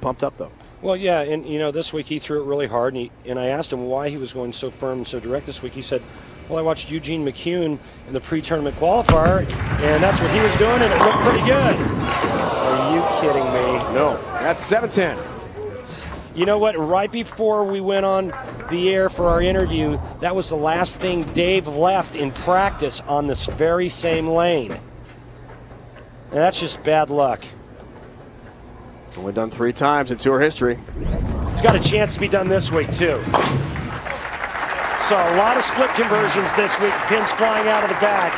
pumped up, though. Well, yeah, and this week he threw it really hard, and I asked him why he was going so firm and so direct this week. He said, well, I watched Eugene McCune in the pre-tournament qualifier, and that's what he was doing, and it looked pretty good. Are you kidding me? No, that's 7-10. You know what? Right before we went on the air for our interview, that was the last thing Dave left in practice on this very same lane. And that's just bad luck. Only done 3 times in tour history. It's got a chance to be done this week, too. So a lot of split conversions this week. Pins flying out of the back.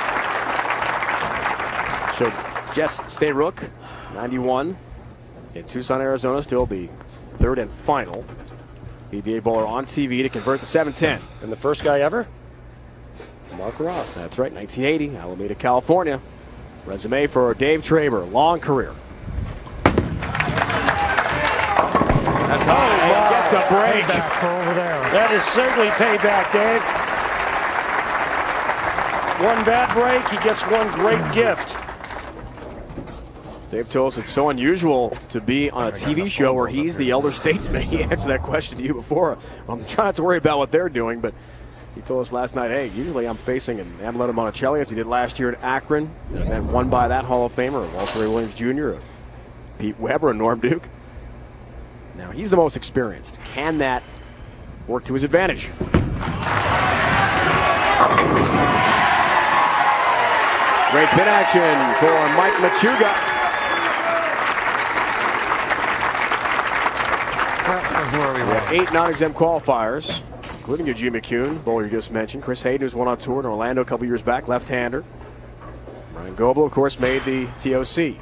So Jess Stayrook, 91, in Tucson, Arizona, still the 3rd and final PBA bowler on TV to convert the 7-10. And the first guy ever? Mark Roth. That's right, 1980, Alameda, California. Resume for Dave Traber, long career. That's high. Gets a break. Payback for over there. That is certainly payback, Dave. One bad break, he gets one great gift. Dave told us it's so unusual to be on a TV show where he's the elder statesman. He answered that question to you before. I'm trying not to worry about what they're doing, but he told us last night, hey, usually I'm facing an Amelito Monticelli, as he did last year at Akron, and then won by that Hall of Famer, Walter Ray Williams Jr., Pete Weber, and Norm Duke. Now he's the most experienced. Can that work to his advantage? Great pin action for Mike Machuga. That was where we were. 8 non-exempt qualifiers, including Eugene McCune, bowler you just mentioned. Chris Hayden, who's won on tour in Orlando a couple years back, left-hander. Ryan Goebel, of course, made the TOC.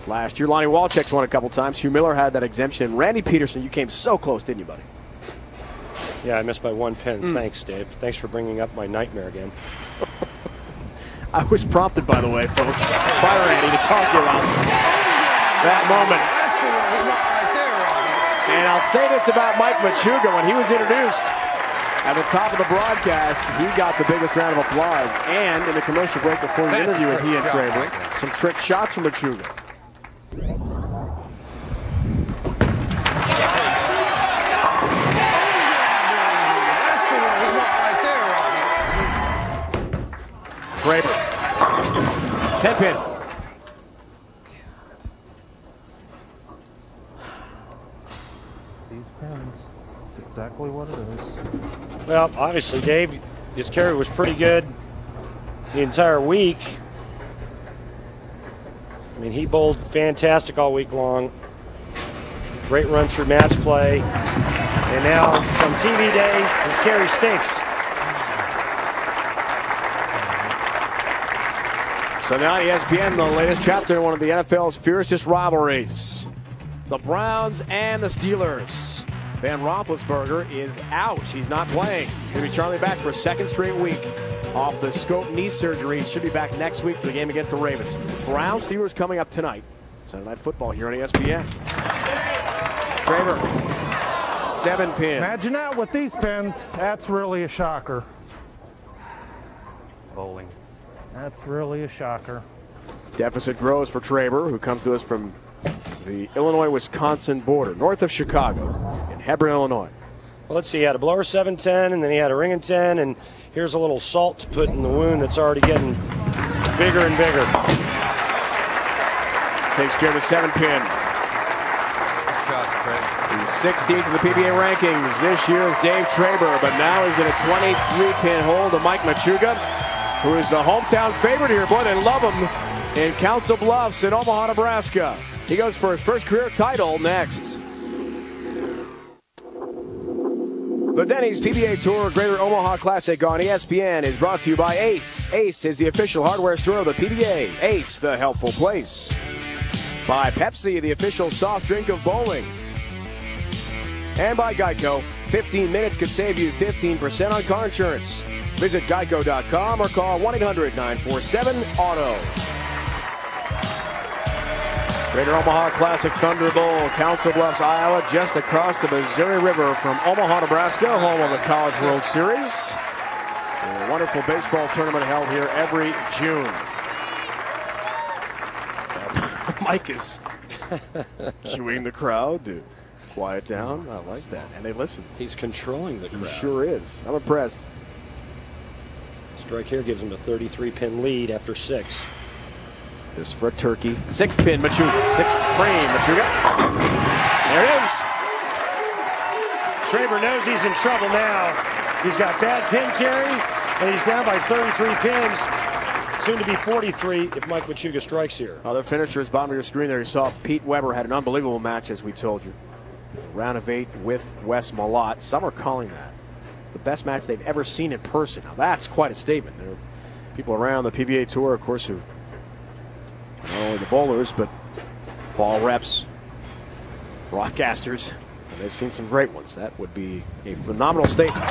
Last year, Lonnie Walczyk's won a couple times. Hugh Miller had that exemption. Randy Peterson, you came so close, didn't you, buddy? Yeah, I missed by 1 pin. Thanks, Dave. Thanks for bringing up my nightmare again. I was prompted, by the way, folks, by Randy to talk about that moment. And I'll say this about Mike Machuga. When he was introduced at the top of the broadcast, he got the biggest round of applause. And in the commercial break before the interview with he and Traber, some trick shots from Machuga. Traber, 10 pin. These pins, that's exactly what it is. Well, obviously, Dave, his carry was pretty good the entire week. I mean, he bowled fantastic all week long. Great run through match play. And now, from TV day, his carry stinks. So now ESPN, the latest chapter in one of the NFL's fiercest rivalries. The Browns and the Steelers. Ben Roethlisberger is out. He's not playing. He's going to be Charlie back for a 2nd straight week off the scope knee surgery. He should be back next week for the game against the Ravens. Browns Steelers coming up tonight. Sunday Night Football here on ESPN. Traber, 7 pin. Imagine that with these pins. That's really a shocker. Bowling. That's really a shocker. Deficit grows for Traber, who comes to us from the Illinois-Wisconsin border, north of Chicago, in Hebron, Illinois. Well, let's see. He had a blower 7-10, and then he had a ring and 10, and here's a little salt to put in the wound that's already getting bigger and bigger. Takes care of the 7 pin. He's 16th in the PBA rankings. This year is Dave Traber, but now he's in a 23-pin hole to Mike Machuga, who is the hometown favorite here. Boy, they love him in Council Bluffs in Omaha, Nebraska. He goes for his first career title next. The Denny's PBA Tour Greater Omaha Classic on ESPN is brought to you by Ace. Ace is the official hardware store of the PBA. Ace, the helpful place. By Pepsi, the official soft drink of bowling. And by Geico, 15 minutes could save you 15% on car insurance. Visit geico.com or call 1-800-947-AUTO. Greater Omaha Classic Thunder Bowl, Council Bluffs, Iowa, just across the Missouri River from Omaha, Nebraska, home of the College World Series. A wonderful baseball tournament held here every June. Mike is cueing the crowd to quiet down. I like that. And they listen. He's controlling the crowd. He sure is. I'm impressed. Strike here gives him a 33-pin lead after 6. This for a turkey. 6th pin, Machuga. 6th frame, Machuga. There it is. Traber knows he's in trouble now. He's got bad pin carry, and he's down by 33 pins. Soon to be 43 if Mike Machuga strikes here. Other finishers, bottom of your screen there, you saw Pete Weber had an unbelievable match, as we told you. Round of 8 with Wes Malott. Some are calling that the best match they've ever seen in person. Now that's quite a statement. There are people around the PBA Tour, of course, who not only the bowlers, but ball reps, broadcasters, and they've seen some great ones. That would be a phenomenal statement.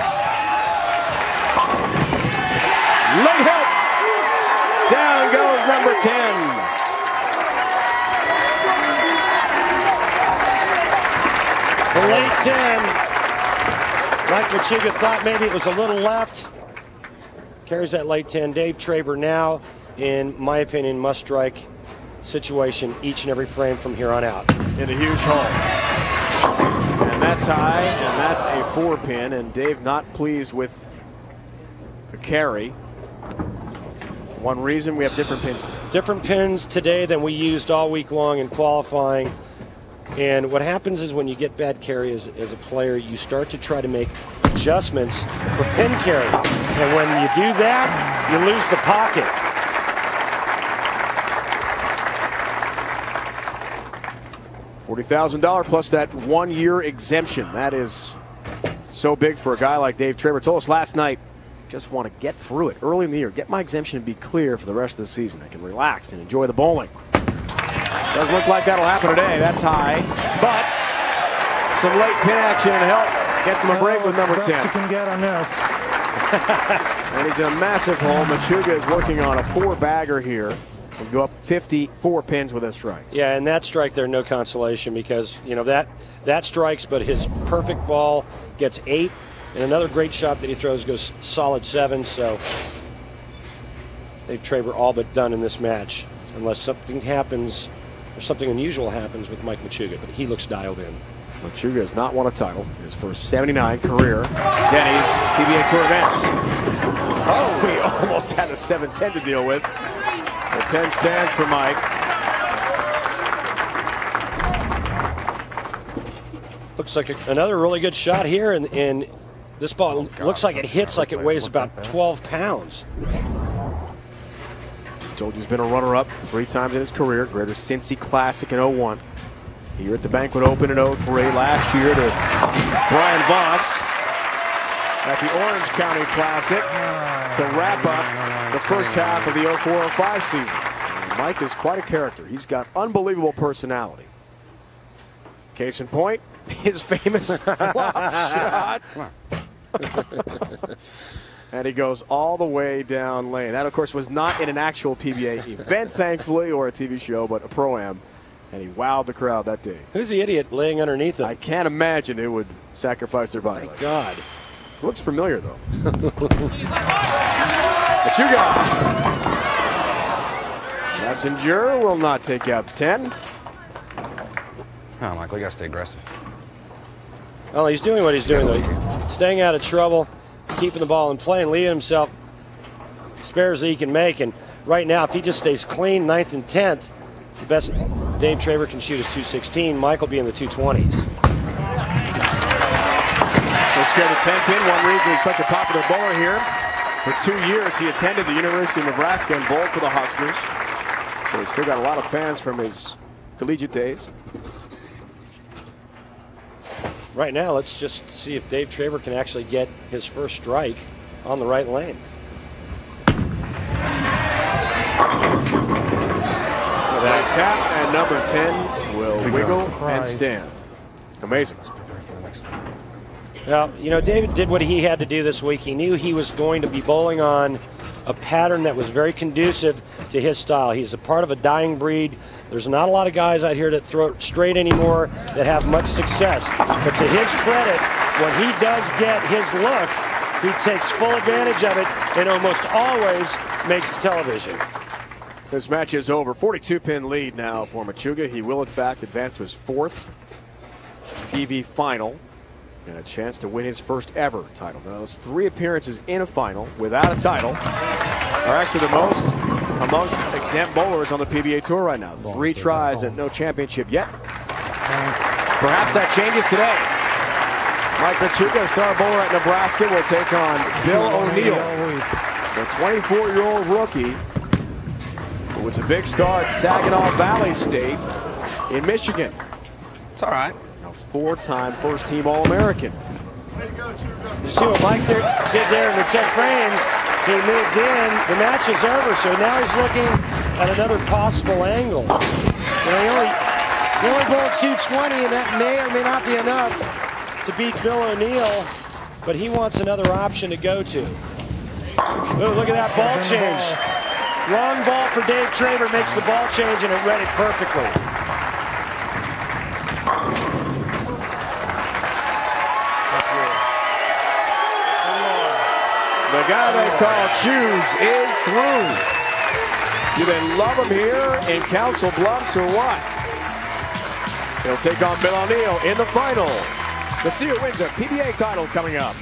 Late hit! Down goes number 10. The late 10. Mike Machuga thought maybe it was a little left. Carries that late 10. Dave Traber now, in my opinion, must strike situation each and every frame from here on out. In a huge hole. And that's high, and that's a 4-pin, and Dave not pleased with the carry. One reason, we have different pins. Different pins today than we used all week long in qualifying. And what happens is when you get bad carry as a player, you start to try to make adjustments for pin carry. And when you do that, you lose the pocket. $40,000 plus that 1-year exemption. That is so big for a guy like Dave Traber. Told us last night, just want to get through it early in the year, get my exemption and be clear for the rest of the season. I can relax and enjoy the bowling. Doesn't look like that'll happen today. That's high, but some late pin action and help gets him a break with number 10. You can get on this. And he's in a massive hole. Machuga is working on a 4-bagger here. He'll go up 54 pins with a strike. Yeah, and that strike there, no consolation, because you know that strikes, but his perfect ball gets 8, and another great shot that he throws goes solid 7. So Dave Traber all but done in this match, unless something happens or something unusual happens with Mike Machuga, but he looks dialed in. Machuga has not won a title. His first 79 career Denny's PBA Tour events. Oh, we almost had a 7-10 to deal with. The 10 stands for Mike. Looks like another really good shot here, and this ball looks like it hits like it weighs about 12 pounds. Told you he's been a runner-up 3 times in his career. Greater Cincy Classic in 01. Here at the Banquet Open in 03. Last year to Brian Voss at the Orange County Classic to wrap up the first half of the 04-05 season. And Mike is quite a character. He's got unbelievable personality. Case in point, his famous flop shot. And he goes all the way down lane. That, of course, was not in an actual PBA event, thankfully, or a TV show, but a Pro-Am. And he wowed the crowd that day. Who's the idiot laying underneath him? I can't imagine it would sacrifice their body. My God. It looks familiar, though. Machuga. Messenger will not take out the 10. Oh, Michael, you got to stay aggressive. Well, he's doing what he's doing, though. Staying out of trouble, keeping the ball in play, and leaving himself spares that he can make. And right now, if he just stays clean, 9th and 10th, the best Dave Traber can shoot is 216. Mike will be in the 220s. They scored a 10-pin. One reason he's such a popular bowler here. For 2 years, he attended the University of Nebraska and bowled for the Huskers. So he's still got a lot of fans from his collegiate days. Right now, let's just see if Dave Traber can actually get his first strike on the right lane. That tap, and number 10 will wiggle and stand. Amazing. Now, you know, David did what he had to do this week. He knew he was going to be bowling on a pattern that was very conducive to his style. He's a part of a dying breed. There's not a lot of guys out here that throw it straight anymore that have much success. But to his credit, when he does get his look, he takes full advantage of it and almost always makes television. This match is over. 42-pin lead now for Machuga. He will, in fact, advance to his 4th TV final and a chance to win his first ever title. Now, those 3 appearances in a final without a title are actually the most amongst exempt bowlers on the PBA Tour right now. 3 tries and no championship yet. Perhaps that changes today. Mike Machuga, a star bowler at Nebraska, will take on Bill O'Neill, the 24-year-old rookie who was a big star at Saginaw Valley State in Michigan. It's all right. A 4-time first-team All-American. You see what Mike did there in the 10th frame? He moved in. The match is over, so now he's looking at another possible angle. You know, he only bowled 220, and that may or may not be enough to beat Bill O'Neill, but he wants another option to go to. Oh, look at that ball change. Wrong ball for Dave Traver, makes the ball change, and it read it perfectly. The guy they call Hughes is through. You then love him here in Council Bluffs or what? He'll take on Bill O'Neill in the final. The Seal wins a PBA title coming up.